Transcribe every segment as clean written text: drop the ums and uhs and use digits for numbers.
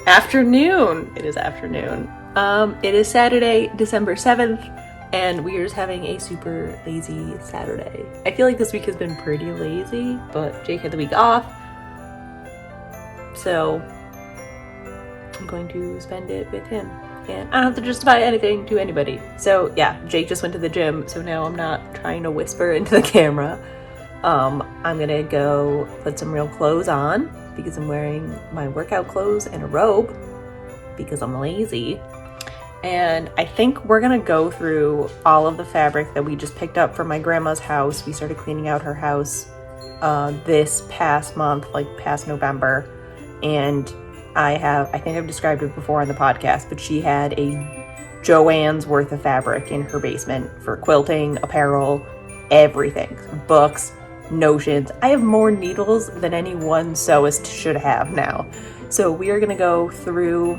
afternoon. It is afternoon. It is Saturday, December 7th, and we are just having a super lazy Saturday. I feel like this week has been pretty lazy, but Jake had the week off, so I'm going to spend it with him. And I don't have to justify anything to anybody. So yeah, Jake just went to the gym, so now I'm not trying to whisper into the camera. I'm gonna go put some real clothes on because I'm wearing my workout clothes and a robe because I'm lazy. And I think we're gonna go through all of the fabric that we just picked up from my grandma's house. We started cleaning out her house this past month, like past November. And I think I've described it before on the podcast, but she had a Joann's worth of fabric in her basement for quilting, apparel, everything, books, notions. I have more needles than any one sewist should have now. So we are gonna go through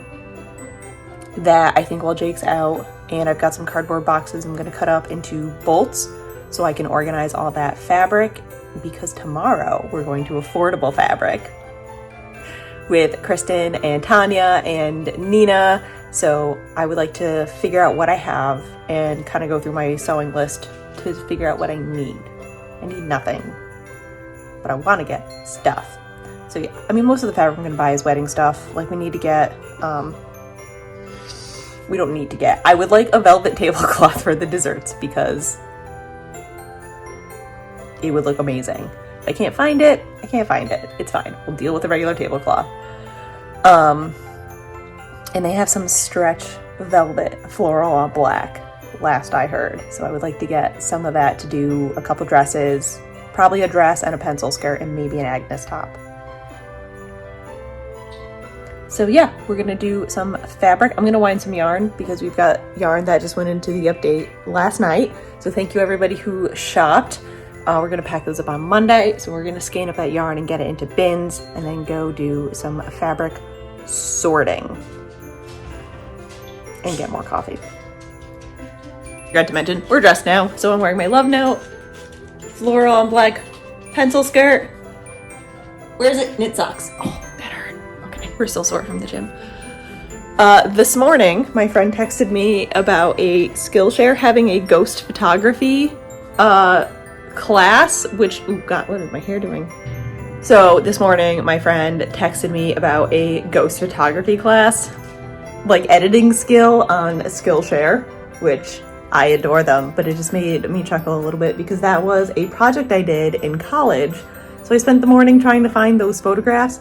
that, I think, while Jake's out. And I've got some cardboard boxes I'm gonna cut up into bolts so I can organize all that fabric, because tomorrow we're going to Affordable Fabric with Kristen and Tanya and Nina. So I would like to figure out what I have and kind of go through my sewing list to figure out what I need. I need nothing, but I want to get stuff. So yeah, I mean, most of the fabric I'm gonna buy is wedding stuff. Like, we need to get, we don't need to get, I would like a velvet tablecloth for the desserts because it would look amazing. If I can't find it, I can't find it. It's fine. We'll deal with the regular tablecloth. And they have some stretch velvet floral on black, last I heard. So I would like to get some of that to do a couple dresses, probably a dress and a pencil skirt and maybe an Agnes top. So yeah, we're gonna do some fabric. I'm gonna wind some yarn because we've got yarn that just went into the update last night. So thank you everybody who shopped. We're gonna pack those up on Monday. So we're gonna scan up that yarn and get it into bins and then go do some fabric sorting and get more coffee. Forgot to mention, we're dressed now. So I'm wearing my Love Note, floral on black pencil skirt. Where is it? Knit socks. Oh, that hurt. Okay, we're still sore from the gym. This morning, my friend texted me about a Skillshare having a ghost photography class, which, oh God, what is my hair doing? So this morning, my friend texted me about a ghost photography class, like editing skill on Skillshare, which I adore them, but it just made me chuckle a little bit because that was a project I did in college. So I spent the morning trying to find those photographs.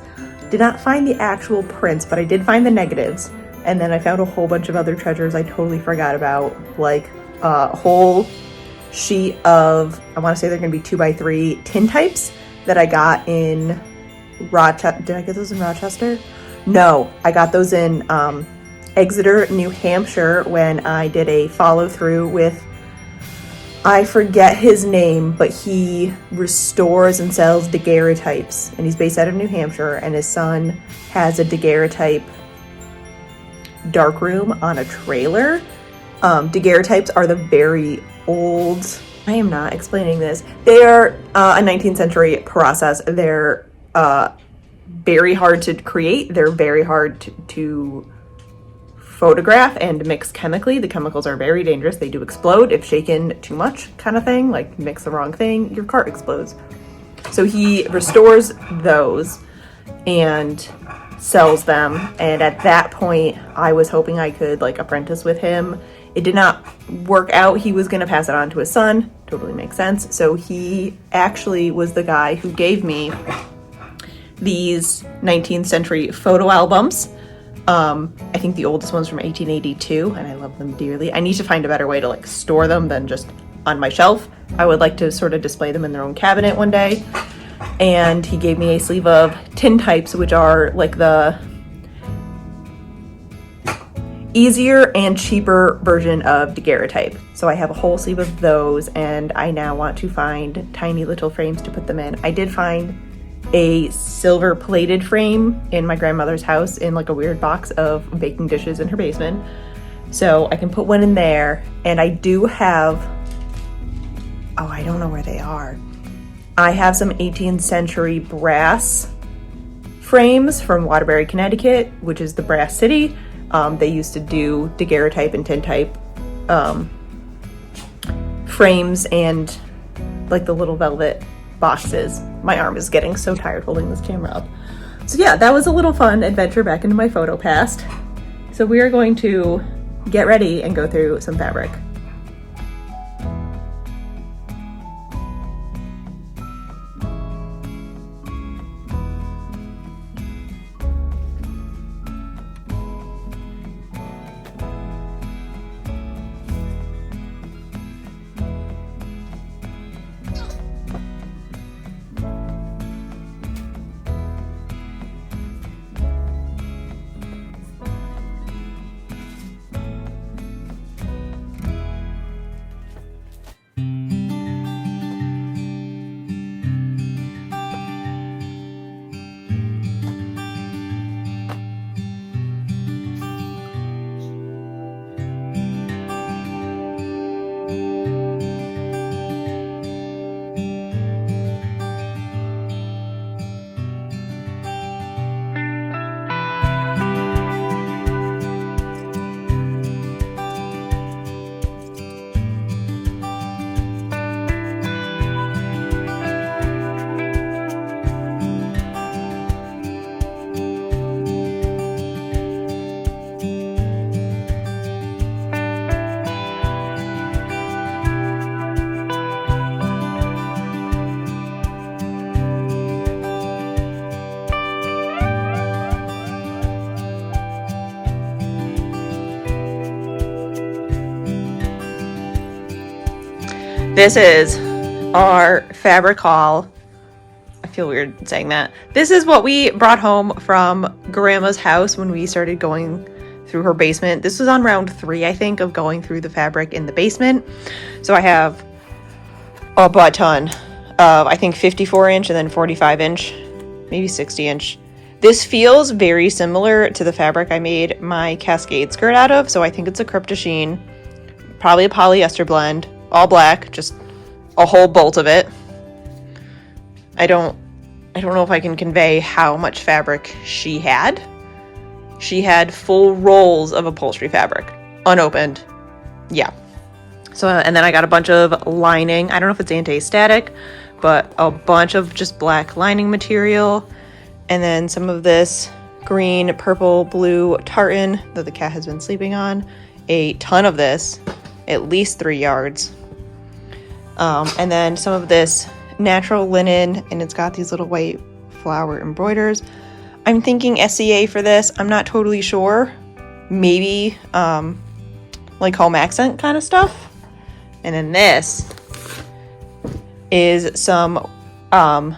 Did not find the actual prints, but I did find the negatives. And then I found a whole bunch of other treasures I totally forgot about, like a whole sheet of, I want to say they're going to be 2x3 tintypes that I got in Rochester. Did I get those in Rochester? No, I got those in Exeter, New Hampshire, when I did a follow through with, I forget his name, but he restores and sells daguerreotypes, and he's based out of New Hampshire, and his son has a daguerreotype darkroom on a trailer. Daguerreotypes are the very old, I am not explaining this, they're a 19th century process. They're very hard to create, they're very hard to photograph and mix chemically. The chemicals are very dangerous. They do explode if shaken too much, kind of thing. Like, mix the wrong thing, your cart explodes. So he restores those and sells them. And at that point, I was hoping I could like apprentice with him. It did not work out. He was going to pass it on to his son. Totally makes sense. So he actually was the guy who gave me these 19th century photo albums. I think the oldest one's from 1882, and I love them dearly. I need to find a better way to like store them than just on my shelf. I would like to sort of display them in their own cabinet one day. And he gave me a sleeve of tintypes, which are like the easier and cheaper version of daguerreotype. So I have a whole sleeve of those, and I now want to find tiny little frames to put them in. I did find a silver plated frame in my grandmother's house in like a weird box of baking dishes in her basement. So I can put one in there, and I do have, oh, I don't know where they are. I have some 18th century brass frames from Waterbury, Connecticut, which is the Brass City. They used to do daguerreotype and tintype frames and like the little velvet boxes. My arm is getting so tired holding this camera up. So yeah, that was a little fun adventure back into my photo past. So we are going to get ready and go through some fabric. This is our fabric haul. I feel weird saying that. This is what we brought home from Grandma's house when we started going through her basement. This was on round 3, I think, of going through the fabric in the basement. So I have a butt ton of, I think, 54-inch and then 45-inch, maybe 60-inch. This feels very similar to the fabric I made my Cascade skirt out of. So I think it's a Crypto Sheen, probably a polyester blend. All black, just a whole bolt of it. I don't know if I can convey how much fabric she had. She had full rolls of upholstery fabric, unopened. Yeah. So, and then I got a bunch of lining. I don't know if it's anti-static, but a bunch of just black lining material. And then some of this green, purple, blue tartan that the cat has been sleeping on. A ton of this. At least 3 yards. And then some of this natural linen, and it's got these little white flower embroiders. I'm thinking SCA for this. I'm not totally sure. Maybe like home accent kind of stuff. And then this is some, I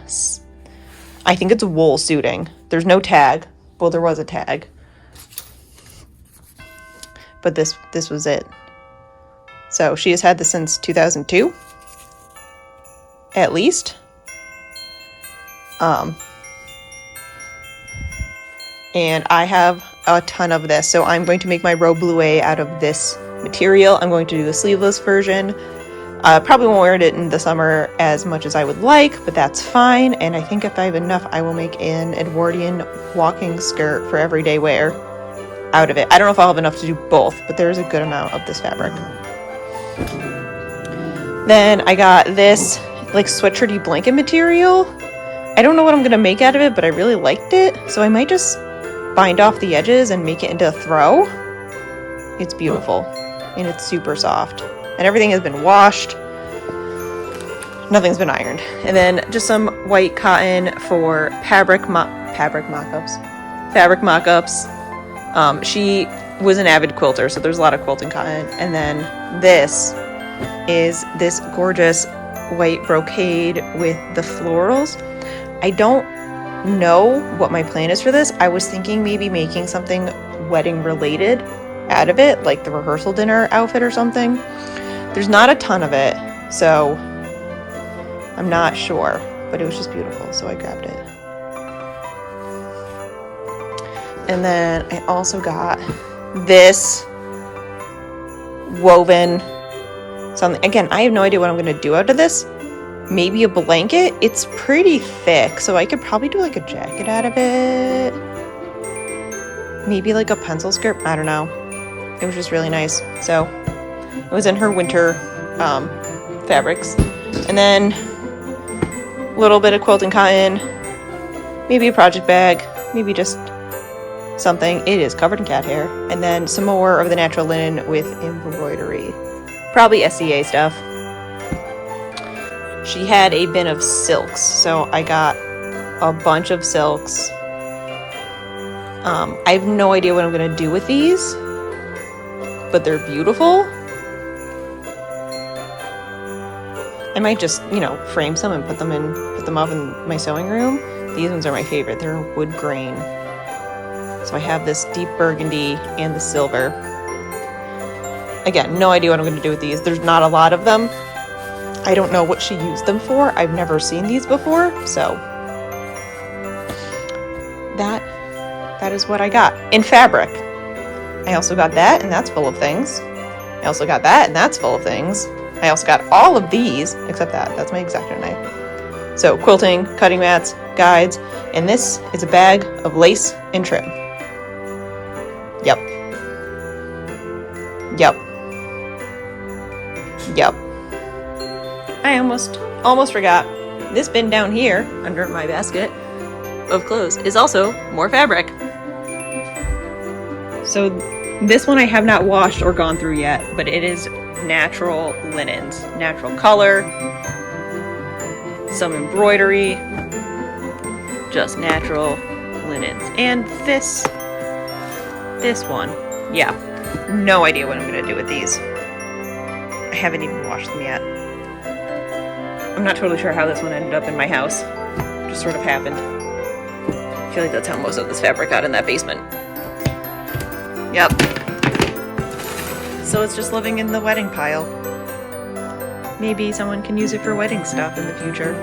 think it's wool suiting. There's no tag. Well, there was a tag. But this was it. So she has had this since 2002, at least. And I have a ton of this. So I'm going to make my robe bluet out of this material. I'm going to do the sleeveless version. Probably won't wear it in the summer as much as I would like, but that's fine. And I think if I have enough, I will make an Edwardian walking skirt for everyday wear out of it. I don't know if I'll have enough to do both, but there is a good amount of this fabric. Then I got this like sweatshirty blanket material. I don't know what I'm gonna make out of it, but I really liked it. So I might just bind off the edges and make it into a throw. It's beautiful and it's super soft. And everything has been washed. Nothing's been ironed. And then just some white cotton for fabric mock-ups. She was an avid quilter, so there's a lot of quilting cotton. And then this is this gorgeous white brocade with the florals. I don't know what my plan is for this. I was thinking maybe making something wedding related out of it, like the rehearsal dinner outfit or something. There's not a ton of it, so I'm not sure, but it was just beautiful, so I grabbed it. And then I also got this woven something. Again, I have no idea what I'm going to do out of this, maybe a blanket. It's pretty thick, so I could probably do like a jacket out of it. Maybe like a pencil skirt. I don't know. It was just really nice. So it was in her winter fabrics. And then a little bit of quilting cotton, maybe a project bag, maybe just something. It is covered in cat hair. And then some more of the natural linen with embroidery. Probably SCA stuff. She had a bin of silks, so I got a bunch of silks. I have no idea what I'm going to do with these, but they're beautiful. I might just, you know, frame some and put them up in my sewing room. These ones are my favorite. They're wood grain. So I have this deep burgundy and the silver. Again, no idea what I'm going to do with these. There's not a lot of them. I don't know what she used them for. I've never seen these before, so that is what I got. In fabric, I also got that, and that's full of things. I also got that, and that's full of things. I also got all of these, except that's my X-Acto knife. So quilting, cutting mats, guides, and this is a bag of lace and trim. Yep. I almost forgot. This bin down here, under my basket of clothes, is also more fabric. So this one I have not washed or gone through yet, but it is natural linens, natural color, some embroidery, just natural linens. And this one, yeah, no idea what I'm gonna do with these. I haven't even washed them yet. I'm not totally sure how this one ended up in my house. Just sort of happened. I feel like that's how most of this fabric got in that basement. Yep. So it's just living in the wedding pile. Maybe someone can use it for wedding stuff in the future.